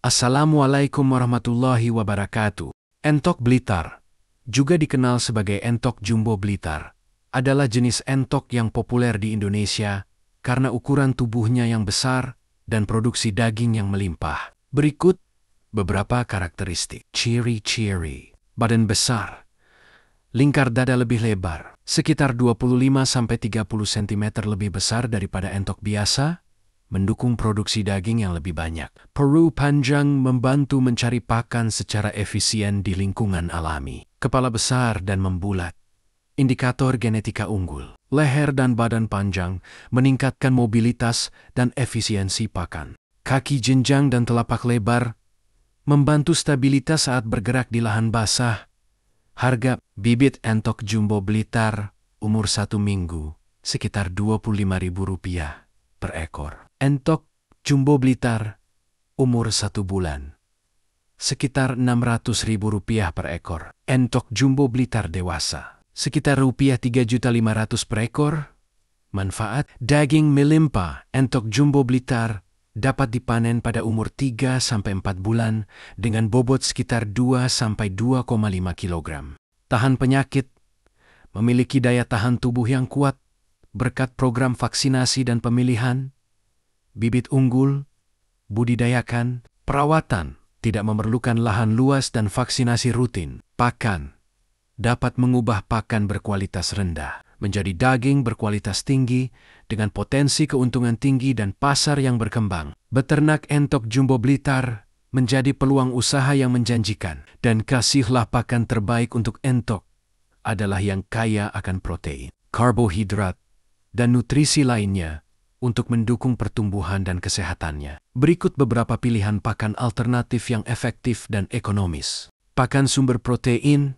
Assalamualaikum warahmatullahi wabarakatuh. Entok Blitar, juga dikenal sebagai entok jumbo Blitar, adalah jenis entok yang populer di Indonesia karena ukuran tubuhnya yang besar dan produksi daging yang melimpah. Berikut beberapa karakteristik. Ciri-ciri: badan besar, lingkar dada lebih lebar, sekitar 25-30 cm lebih besar daripada entok biasa, mendukung produksi daging yang lebih banyak. Paruh panjang membantu mencari pakan secara efisien di lingkungan alami. Kepala besar dan membulat, indikator genetika unggul. Leher dan badan panjang meningkatkan mobilitas dan efisiensi pakan. Kaki jenjang dan telapak lebar membantu stabilitas saat bergerak di lahan basah. Harga bibit entok jumbo Blitar umur 1 minggu sekitar Rp25.000 per ekor. Entok jumbo Blitar umur 1 bulan sekitar Rp600.000 per ekor. Entok jumbo Blitar dewasa sekitar Rp3.500.000 per ekor. Manfaat: daging melimpah. Entok jumbo Blitar dapat dipanen pada umur 3-4 bulan dengan bobot sekitar 2-2,5 kg. Tahan penyakit, memiliki daya tahan tubuh yang kuat berkat program vaksinasi dan pemilihan. Bibit unggul, budidayakan, perawatan, tidak memerlukan lahan luas dan vaksinasi rutin. Pakan, dapat mengubah pakan berkualitas rendah menjadi daging berkualitas tinggi dengan potensi keuntungan tinggi dan pasar yang berkembang. Beternak entok jumbo Blitar menjadi peluang usaha yang menjanjikan, dan kasihlah pakan terbaik untuk entok adalah yang kaya akan protein, karbohidrat, dan nutrisi lainnya untuk mendukung pertumbuhan dan kesehatannya. Berikut beberapa pilihan pakan alternatif yang efektif dan ekonomis. Pakan sumber protein: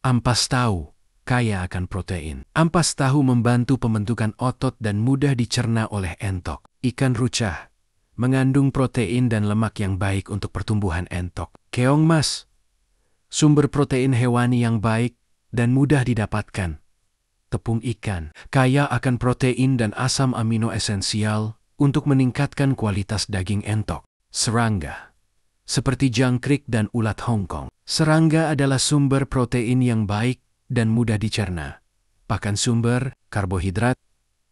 ampas tahu, kaya akan protein. Ampas tahu membantu pembentukan otot dan mudah dicerna oleh entok. Ikan rucah mengandung protein dan lemak yang baik untuk pertumbuhan entok. Keong mas, sumber protein hewani yang baik dan mudah didapatkan. Tepung ikan, kaya akan protein dan asam amino esensial untuk meningkatkan kualitas daging entok. Serangga, seperti jangkrik dan ulat Hongkong. Serangga adalah sumber protein yang baik dan mudah dicerna. Pakan sumber karbohidrat: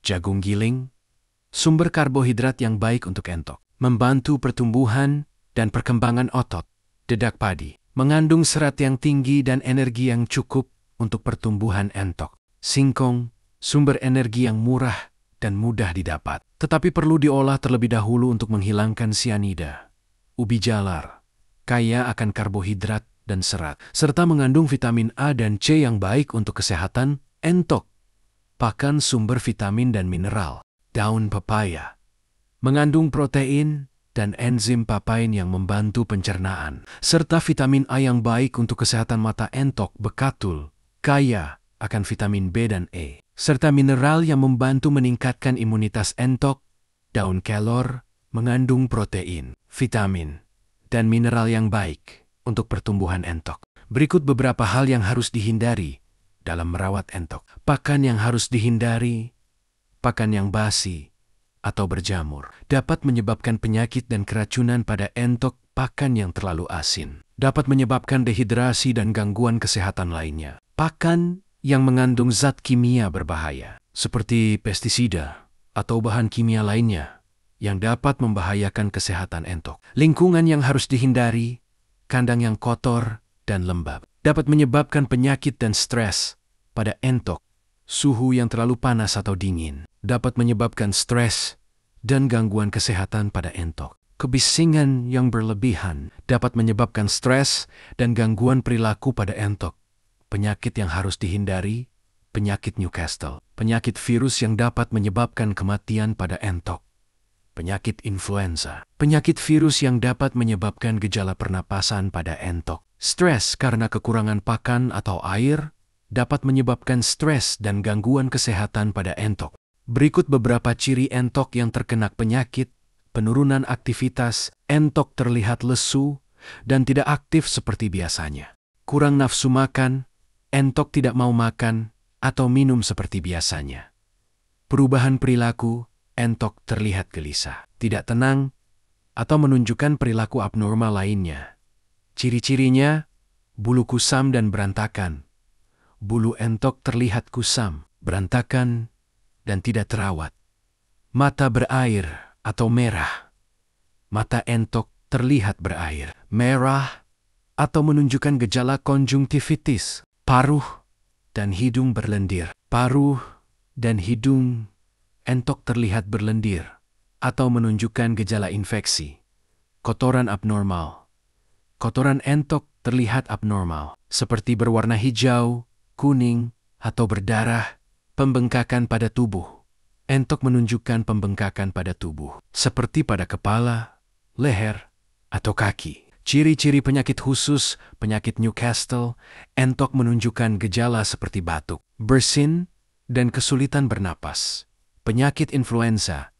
jagung giling, sumber karbohidrat yang baik untuk entok. Membantu pertumbuhan dan perkembangan otot. Dedak padi, mengandung serat yang tinggi dan energi yang cukup untuk pertumbuhan entok. Singkong, sumber energi yang murah dan mudah didapat, tetapi perlu diolah terlebih dahulu untuk menghilangkan sianida. Ubi jalar, kaya akan karbohidrat dan serat, serta mengandung vitamin A dan C yang baik untuk kesehatan entok. Pakan sumber vitamin dan mineral. Daun pepaya, mengandung protein dan enzim papain yang membantu pencernaan, serta vitamin A yang baik untuk kesehatan mata entok. Bekatul, kaya akan vitamin B dan E, serta mineral yang membantu meningkatkan imunitas entok. Daun kelor mengandung protein, vitamin, dan mineral yang baik untuk pertumbuhan entok. Berikut beberapa hal yang harus dihindari dalam merawat entok. Pakan yang harus dihindari: pakan yang basi atau berjamur dapat menyebabkan penyakit dan keracunan pada entok. Pakan yang terlalu asin dapat menyebabkan dehidrasi dan gangguan kesehatan lainnya. Pakan yang mengandung zat kimia berbahaya, seperti pestisida atau bahan kimia lainnya yang dapat membahayakan kesehatan entok. Lingkungan yang harus dihindari: kandang yang kotor dan lembab dapat menyebabkan penyakit dan stres pada entok. Suhu yang terlalu panas atau dingin dapat menyebabkan stres dan gangguan kesehatan pada entok. Kebisingan yang berlebihan dapat menyebabkan stres dan gangguan perilaku pada entok. Penyakit yang harus dihindari: penyakit Newcastle, penyakit virus yang dapat menyebabkan kematian pada entok. Penyakit influenza, penyakit virus yang dapat menyebabkan gejala pernapasan pada entok. Stres karena kekurangan pakan atau air dapat menyebabkan stres dan gangguan kesehatan pada entok. Berikut beberapa ciri entok yang terkena penyakit: penurunan aktivitas, entok terlihat lesu dan tidak aktif seperti biasanya. Kurang nafsu makan, entok tidak mau makan atau minum seperti biasanya. Perubahan perilaku, entok terlihat gelisah, tidak tenang, atau menunjukkan perilaku abnormal lainnya. Ciri-cirinya, bulu kusam dan berantakan. Bulu entok terlihat kusam, berantakan, dan tidak terawat. Mata berair atau merah. Mata entok terlihat berair, merah, atau menunjukkan gejala konjungtivitis. Paruh dan hidung berlendir. Paruh dan hidung entok terlihat berlendir atau menunjukkan gejala infeksi. Kotoran abnormal. Kotoran entok terlihat abnormal, seperti berwarna hijau, kuning, atau berdarah. Pembengkakan pada tubuh. Entok menunjukkan pembengkakan pada tubuh, seperti pada kepala, leher, atau kaki. Ciri-ciri penyakit khusus, penyakit Newcastle, entok menunjukkan gejala seperti batuk, bersin, dan kesulitan bernapas. Penyakit influenza,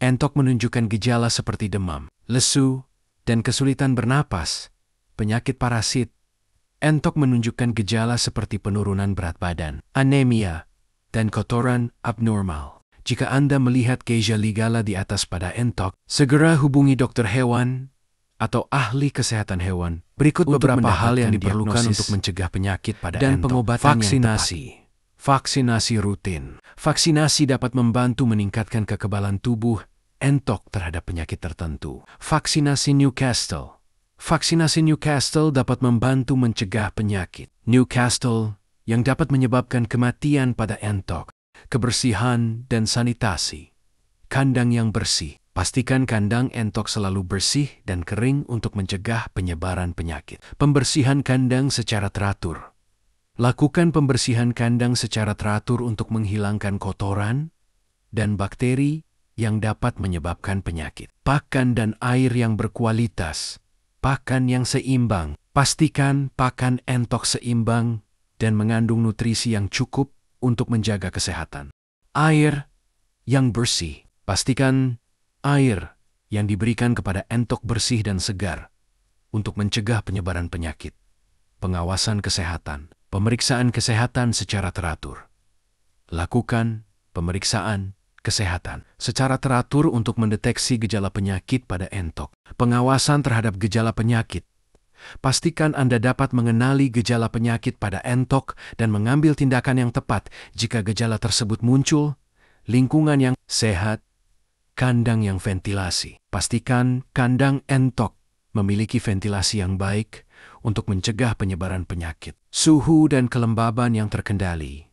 entok menunjukkan gejala seperti demam, lesu, dan kesulitan bernapas. Penyakit parasit, entok menunjukkan gejala seperti penurunan berat badan, anemia, dan kotoran abnormal. Jika Anda melihat gejala di atas pada entok, segera hubungi dokter hewan atau ahli kesehatan hewan. Berikut beberapa hal yang diperlukan untuk mencegah penyakit pada entok. Dan pengobatan vaksinasi. Vaksinasi rutin. Vaksinasi dapat membantu meningkatkan kekebalan tubuh entok terhadap penyakit tertentu. Vaksinasi Newcastle. Vaksinasi Newcastle dapat membantu mencegah penyakit Newcastle yang dapat menyebabkan kematian pada entok. Kebersihan dan sanitasi. Kandang yang bersih. Pastikan kandang entok selalu bersih dan kering untuk mencegah penyebaran penyakit. Pembersihan kandang secara teratur. Lakukan pembersihan kandang secara teratur untuk menghilangkan kotoran dan bakteri yang dapat menyebabkan penyakit. Pakan dan air yang berkualitas. Pakan yang seimbang. Pastikan pakan entok seimbang dan mengandung nutrisi yang cukup untuk menjaga kesehatan. Air yang bersih. Pastikan air yang diberikan kepada entok bersih dan segar untuk mencegah penyebaran penyakit. Pengawasan kesehatan. Pemeriksaan kesehatan secara teratur. Lakukan pemeriksaan kesehatan secara teratur untuk mendeteksi gejala penyakit pada entok. Pengawasan terhadap gejala penyakit. Pastikan Anda dapat mengenali gejala penyakit pada entok dan mengambil tindakan yang tepat jika gejala tersebut muncul. Lingkungan yang sehat, kandang yang ventilasi. Pastikan kandang entok memiliki ventilasi yang baik untuk mencegah penyebaran penyakit. Suhu dan kelembaban yang terkendali.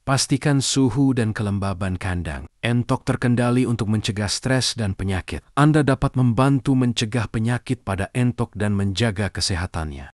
Pastikan suhu dan kelembaban kandang entok terkendali untuk mencegah stres dan penyakit. Anda dapat membantu mencegah penyakit pada entok dan menjaga kesehatannya.